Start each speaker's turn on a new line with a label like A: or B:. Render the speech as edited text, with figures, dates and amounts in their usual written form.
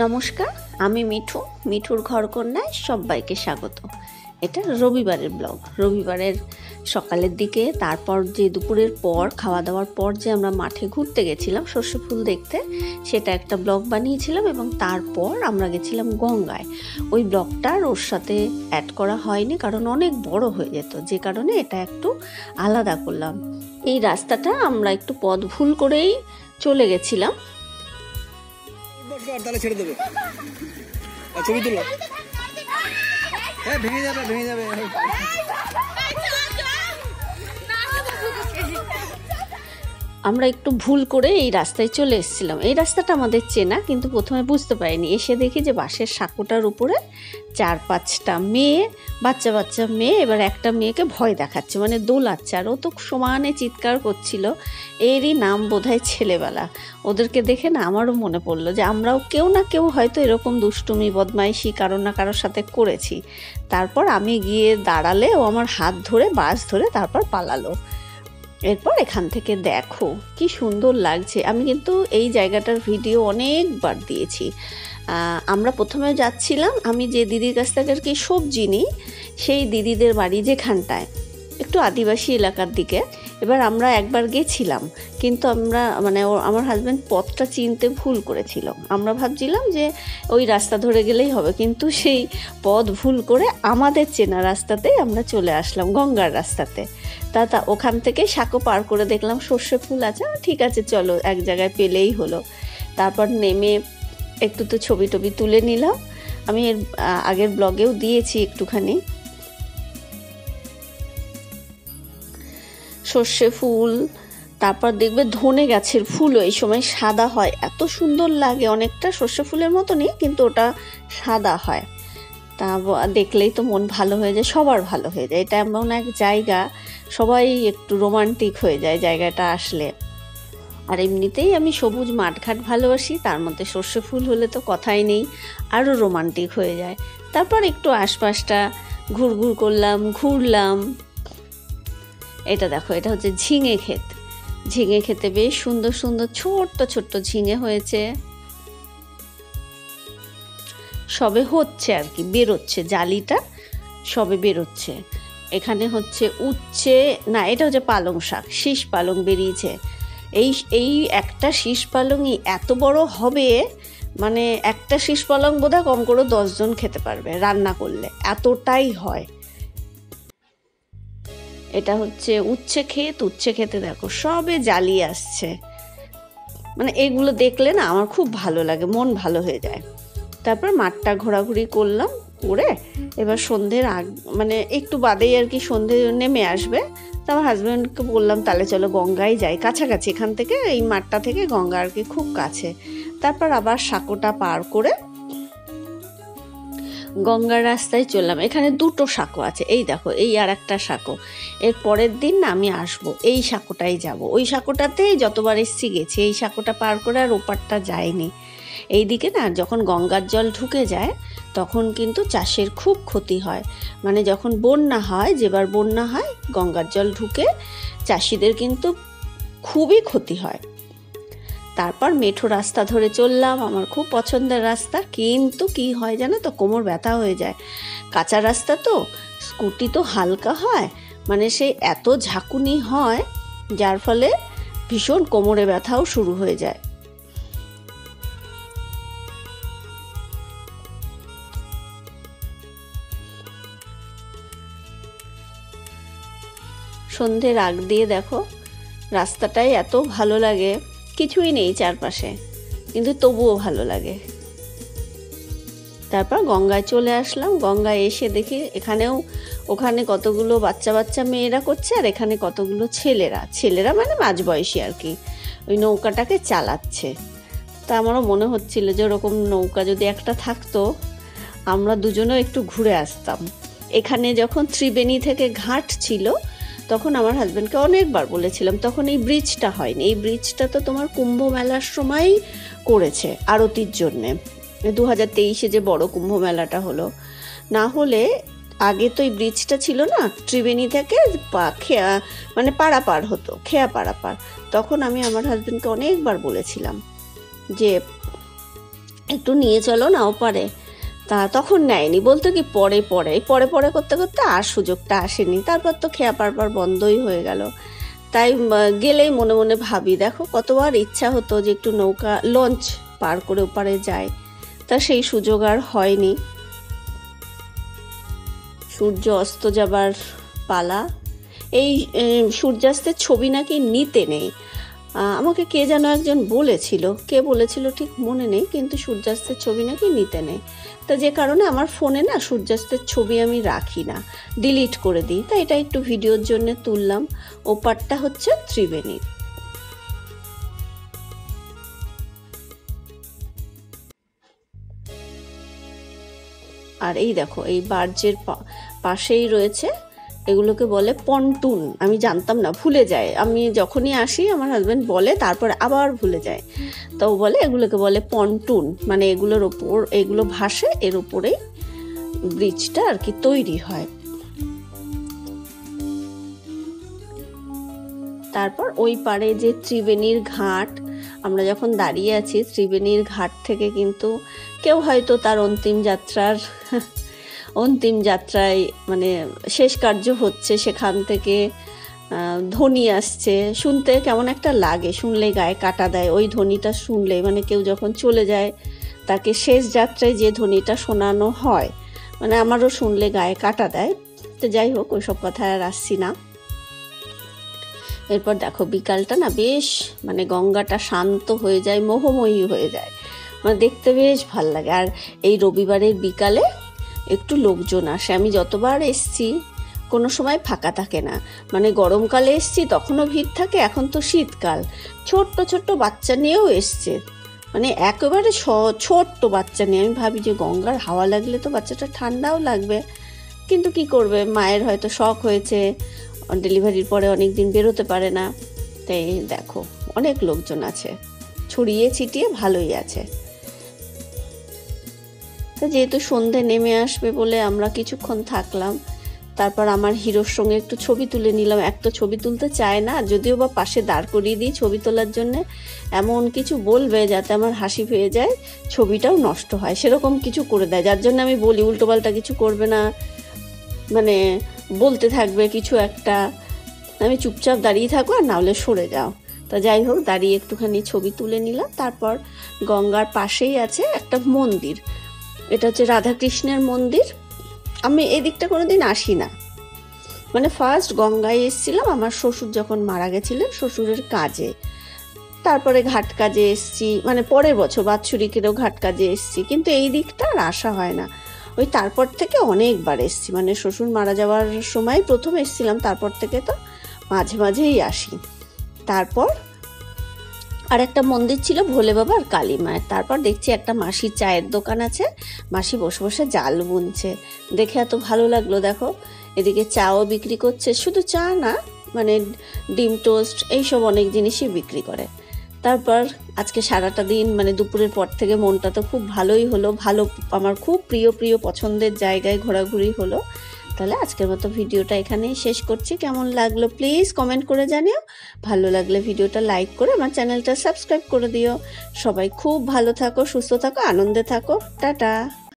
A: নমস্কার, আমি মিঠু। মিঠুর ঘরকন্যায় সবাইকে স্বাগত। এটা রবিবারের ব্লগ। রবিবারের সকালের দিকে, তারপর যে দুপুরের পর খাওয়া দাওয়ার পর যে আমরা মাঠে ঘুরতে গেছিলাম সর্ষে ফুল দেখতে, সেটা একটা ব্লগ বানিয়েছিলাম। এবং তারপর আমরা গেছিলাম গঙ্গায়। ওই ব্লগটার ওর সাথে অ্যাড করা হয়নি, কারণ অনেক বড় হয়ে যেত, যে কারণে এটা একটু আলাদা করলাম। এই রাস্তাটা আমরা একটু পথ ভুল করেই চলে গেছিলাম।
B: তাহলে ছেড়ে দেবে, ছবি তুলো। হ্যাঁ, ভেঙে যাবে।
A: আমরা একটু ভুল করে এই রাস্তায় চলে এসেছিলাম। এই রাস্তাটা আমাদের চেনা, কিন্তু প্রথমে বুঝতে পারিনি। এসে দেখি যে বাঁশের সাঁকোটার উপরে 4-5টা মেয়ে, বাচ্চা মেয়ে, এবার একটা মেয়েকে ভয় দেখাচ্ছে, মানে দোলাচ্ছে, আর ও তো সমানে চিৎকার করছিল। এরই নাম বোধহয় ছেলেবেলা। ওদেরকে দেখে না আমারও মনে পড়লো যে আমরাও কেউ না কেউ হয়তো এরকম দুষ্টুমি বদমাইশি কারোর না কারোর সাথে করেছি। তারপর আমি গিয়ে দাঁড়ালে ও আমার হাত ধরে বাঁশ ধরে তারপর পালালো। এরপর এখান থেকে দেখো কি সুন্দর লাগছে। আমি কিন্তু এই জায়গাটার ভিডিও অনেকবার দিয়েছি। আমরা প্রথমে যাচ্ছিলাম, আমি যে দিদির কাছ থেকে আর কি সবজি নিই, সেই দিদিদের বাড়ি যেখানটায় একটু আদিবাসী এলাকার দিকে। এবার আমরা একবার গেছিলাম, কিন্তু আমরা আমার হাজব্যান্ড পথটা চিনতে ভুল করেছিল। আমরা ভাবছিলাম যে ওই রাস্তা ধরে গেলেই হবে, কিন্তু সেই পথ ভুল করে আমাদের চেনা রাস্তাতেই আমরা চলে আসলাম, গঙ্গার রাস্তাতে। তা ওখান থেকে সাঁকো পার করে দেখলাম সর্ষে ফুল আছে। ঠিক আছে, চলো, এক জায়গায় পেলেই হলো। তারপর নেমে একটু তো ছবি টবি তুলে নিলাম। আমি এর আগের ব্লগেও দিয়েছি একটুখানি। সর্ষে ফুল, তারপর দেখবে ধনে গাছের ফুলও এই সময় সাদা হয়, এত সুন্দর লাগে। অনেকটা সর্ষে ফুলের মতনই, কিন্তু ওটা সাদা হয়। তা দেখলেই তো মন ভালো হয়ে যায়, সবার ভালো হয়ে যায়। এটা এমন এক জায়গা, সবাই একটু রোমান্টিক হয়ে যায় জায়গাটা আসলে। আর এমনিতেই আমি সবুজ মাঠঘাট ভালোবাসি, তার মধ্যে সর্ষে ফুল হলে তো কথাই নেই, আরও রোমান্টিক হয়ে যায়। তারপর একটু আশপাশটা ঘুরলাম। এটা দেখো, এটা হচ্ছে ঝিঙে ক্ষেত। ঝিঙে খেতে বেশ সুন্দর সুন্দর ছোট্ট ঝিঙে হয়েছে, সবে হচ্ছে আর কি, বেরোচ্ছে, জালিটা সবে বেরোচ্ছে। এখানে হচ্ছে এটা হচ্ছে পালং শাক, শীষ পালং বেরিয়েছে। এই একটা শীষ পালংই এত বড় হবে, মানে একটা শীষ পালং বোধহয় কম করে 10 জন খেতে পারবে রান্না করলে, এতটাই হয়। এটা হচ্ছে উচ্ছে খেতে দেখো সবে জ্বালিয়ে আসছে। মানে এগুলো দেখলে না আমার খুব ভালো লাগে, মন ভালো হয়ে যায়। তারপর মাঠটা ঘোরাঘুরি করলাম করে, এবার সন্ধ্যের একটু বাদেই আর কি সন্ধ্যে নেমে আসবে। তো আমার হাজব্যান্ডকে বললাম তাহলে চলো গঙ্গায় যাই, কাছাকাছি এখান থেকে, এই মাঠটা থেকে গঙ্গা আর কি খুব কাছে। তারপর আবার সাঁকোটা পার করে গঙ্গার রাস্তায় চললাম। এখানে 2টো সাঁকো আছে, এই দেখো, এই আর একটা সাঁকো। এর পরের দিন না আমি আসবো, এই সাঁকোটাই যাব। ওই সাঁকোটাতেই যতবার এসছি গেছি, এই সাঁকোটা পার করে আর ওপারটা যায়নি। এইদিকে না যখন গঙ্গার জল ঢুকে যায় তখন কিন্তু চাষের খুব ক্ষতি হয়। মানে যখন বন্যা হয়, যেবার বন্যা হয়, গঙ্গার জল ঢুকে চাষিদের কিন্তু খুবই ক্ষতি হয়। তারপর মেঠো রাস্তা ধরে চললাম, আমার খুব পছন্দের রাস্তা, কিন্তু কি হয় জানো তো, কোমর ব্যথা হয়ে যায়। কাঁচা রাস্তা তো, স্কুটি তো হালকা হয়, মানে সেই এত ঝাঁকুনি হয়, যার ফলে ভীষণ কোমরে ব্যথাও শুরু হয়ে যায়। সন্ধ্যের আগ দিয়ে দেখো রাস্তাটাই এত ভালো লাগে, কিছুই নেই চারপাশে, কিন্তু তবুও ভালো লাগে। তারপর গঙ্গায় চলে আসলাম। গঙ্গায় এসে দেখি ওখানে কতগুলো বাচ্চা মেয়েরা করছে, আর এখানে কতগুলো ছেলেরা মানে মাঝবয়সী আর কি, ওই নৌকাটাকে চালাচ্ছে। তা আমারও মনে হচ্ছিল যে ওরকম নৌকা যদি একটা থাকতো, আমরা দুজনেও একটু ঘুরে আসতাম। এখানে যখন ত্রিবেণী থেকে ঘাট ছিল, তখন আমার হাজব্যান্ডকে অনেকবার বলেছিলাম, তখন এই ব্রিজটা হয়নি। এই ব্রিজটা তো তোমার কুম্ভ মেলার সময় করেছে আরতির জন্যে, 2023-এ যে বড় কুম্ভ মেলাটা হলো। না হলে আগে তো এই ব্রিজটা ছিল না, ত্রিবেণী থেকে পারাপার হতো, খেয়া পারাপার। তখন আমি আমার হাজব্যান্ডকে অনেকবার বলেছিলাম যে একটু নিয়ে চলো না ওপারে। তা তখন নেয়নি, বলতো কি পরে পরে পরে পরে করতে করতে আর সুযোগটা আসেনি। তারপর তো খেয়া পারবার বন্ধই হয়ে গেল। তাই গেলেই মনে মনে ভাবি, দেখো কতবার ইচ্ছা হতো যে একটু নৌকা লঞ্চ পার করে ওপারে যায়, তা সেই সুযোগ আর হয়নি। সূর্য অস্ত যাবার পালা। এই সূর্যাস্তের ছবি নাকি নিতে নেই। আমাকে কে যেন একজন বলেছিল, কে বলেছিল ঠিক মনে নেই, কিন্তু সূর্যাস্তের ছবি নাকি নিতে নেই। তা যে কারণে আমার ফোনে না সূর্যাস্তের ছবি আমি রাখি না, ডিলিট করে দিই। তাই এটা একটু ভিডিওর জন্য তুললাম। ওপারটা হচ্ছে ত্রিবেণী। আর এই দেখো এই বার্জের পাশেই রয়েছে, এগুলোকে বলে পন্টুন। আমি জানতাম না, ভুলে যায়। আমি যখনই আসি আমার হাজব্যান্ড বলে, তারপর আবার ভুলে যায়। তো বলে এগুলোকে বলে পন্টুন, মানে এগুলোর ওপর এগুলো ভাসে, এর উপরেই ব্রিজটা আর কি তৈরি হয়। তারপর ওই পারে যে ত্রিবেণীর ঘাট, আমরা যখন দাঁড়িয়ে আছি ত্রিবেণীর ঘাট থেকে কিন্তু কেউ হয়তো তার অন্তিম যাত্রায় মানে শেষ কার্য হচ্ছে, সেখান থেকে ধ্বনি আসছে, শুনতে কেমন একটা লাগে, শুনলেই গায়ে কাটা দেয় ওই ধ্বনিটা শুনলেই। মানে কেউ যখন চলে যায় তাকে শেষ যাত্রায় যে ধ্বনিটা শোনানো হয়, মানে আমারও শুনলে গায়ে কাটা দেয়। তো যাই হোক, ওইসব কথায় আর আসছি না। এরপর দেখো বিকালটা না বেশ, মানে গঙ্গাটা শান্ত হয়ে যায়, মোহময়ী হয়ে যায়, মানে দেখতে বেশ ভাল লাগে। আর এই রবিবারের বিকালে একটু লোকজন আসে। আমি যতবার এসছি কোনো সময় ফাঁকা থাকে না। মানে গরমকালে এসছি তখনও ভিড় থাকে, এখন তো শীতকাল, ছোট্ট ছোট্ট বাচ্চা নিয়েও এসছে, মানে একেবারে ছোট্ট বাচ্চা নিয়ে। আমি ভাবি যে গঙ্গার হাওয়া লাগলে তো বাচ্চাটা ঠান্ডাও লাগবে, কিন্তু কি করবে, মায়ের হয়তো শখ হয়েছে, ডেলিভারির পরে অনেক দিন বেরোতে পারে না। তাই দেখো অনেক লোকজন আছে, ছড়িয়ে ছিটিয়ে ভালোই আছে। তো যেহেতু সন্ধে নেমে আসবে বলে আমরা কিছুক্ষণ থাকলাম। তারপর আমার হিরোর সঙ্গে একটু ছবি তুলে নিলাম। এক তো ছবি তুলতে চায় না, যদিও বা পাশে দাঁড় করিয়ে দিই ছবি তোলার জন্যে, এমন কিছু বলবে যাতে আমার হাসি পেয়ে যায়, ছবিটাও নষ্ট হয়, সেরকম কিছু করে দেয়। যার জন্য আমি বলি উল্টোপাল্টা কিছু করবে না, মানে বলতে থাকবে কিছু একটা, আমি চুপচাপ দাঁড়িয়ে থাকো আর নাহলে সরে যাও। তা যাই হোক, দাঁড়িয়ে একটুখানি ছবি তুলে নিলাম। তারপর গঙ্গার পাশেই আছে একটা মন্দির, এটা হচ্ছে রাধাকৃষ্ণের মন্দির। আমি এই দিকটা কোনোদিন আসি না, মানে ফার্স্ট গঙ্গায় এসেছিলাম আমার শ্বশুর যখন মারা গেছিলেন, শ্বশুরের কাজে। তারপরে ঘাট কাজে এসছি, মানে পরের বছর বাৎসরিকেরও ঘাট কাজে এসছি, কিন্তু এই দিকটা আর আসা হয় না। ওই তারপর থেকে অনেকবার এসছি, মানে শ্বশুর মারা যাওয়ার সময় প্রথম এসছিলাম, তারপর থেকে তো মাঝে মাঝেই আসি। তারপর আর একটা মন্দির ছিল ভোলে বাবা আর কালী মায়ের। তারপর দেখছি একটা মাসির চায়ের দোকান আছে, মাসি বসে বসে জাল বুনছে, দেখে এত ভালো লাগলো। দেখো এদিকে চাও বিক্রি করছে, শুধু চা না, মানে ডিম টোস্ট এইসব অনেক জিনিসই বিক্রি করে। তারপর আজকে সারাটা দিন, মানে দুপুরের পর থেকে মনটা তো খুব ভালোই হলো, আমার খুব প্রিয় পছন্দের জায়গায় ঘোরাঘুরি হলো। তাহলে আজকের মতো ভিডিওটা এখানেই শেষ করছি। কেমন লাগলো প্লিজ কমেন্ট করে জানিও, ভালো লাগলে ভিডিওটা লাইক করে আমার চ্যানেলটা সাবস্ক্রাইব করে দিও। সবাই খুব ভালো থাকো, সুস্থ থাকো, আনন্দে থাকো, টাটা।